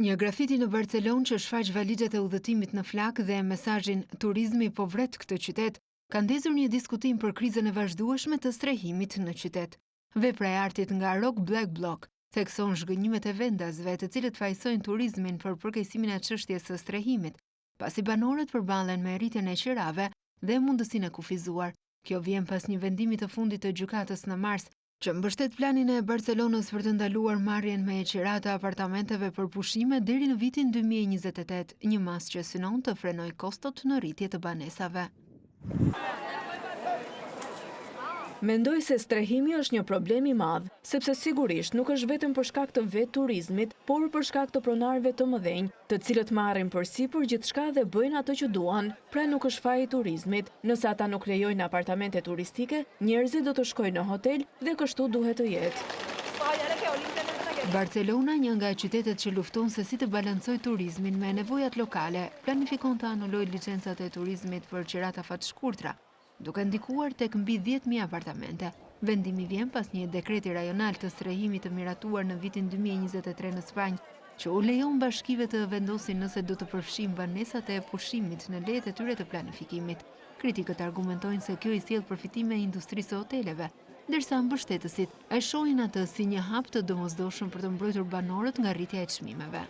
Një grafiti në Barcelonë që shfaq valixhet e udhëtimit në flak dhe mesazhin "Turizmi po vret këtë qytet" ka ndezur një diskutim për krizën e vazhdueshme të strehimit në qytet. Vepra e artit nga Rock Black Block thekson zhgënjimet e vendasve, të cilët fajsojnë turizmin për përkeqësimin e çështjes së strehimit, pasi banorët përballen me rritjen e qirave dhe mundësinë e kufizuar. Kjo vjen pas një vendimi të fundit të gjykatës në mars, që mbështet planin e Barcelonës për të ndaluar marrjen me qira të apartamenteve për pushime deri në vitin 2028, një mas që synon të frenojë kostot në rritje të banesave. Mendoj se strehimi është një problem i madh, sepse sigurisht nuk është vetëm për shkak të vetë turizmit, por për shkak të pronarëve të mëdhenj, të cilët marrin përsipër gjithçka dhe bëjnë atë që duan. Pra nuk është faji i turizmit. Nëse ata nuk lejojnë apartamente turistike, njerëzit do të shkojnë në hotel dhe kështu duhet të jetë. Barcelona, një nga qytetet që lufton se si të balancojë turizmin me nevojat lokale, planifikon të anulojë licencat e turizmit për qira të fatshkurtra, duke ndikuar tek mbi 10.000 apartamente. Vendimi vjen pas një dekreti rajonal të strehimit të miratuar në vitin 2023 në Spanjë, që u lejon bashkive të vendosin nëse do të përfshijnë banesat e pushimit në lejet e tyre të planifikimit. Kritikët argumentojnë se kjo i sjell përfitime industrisë së hoteleve, ndërsa mbështetësit e shohin atë si një hap të domosdoshëm për të mbrojtur banorët nga rritja e çmimeve.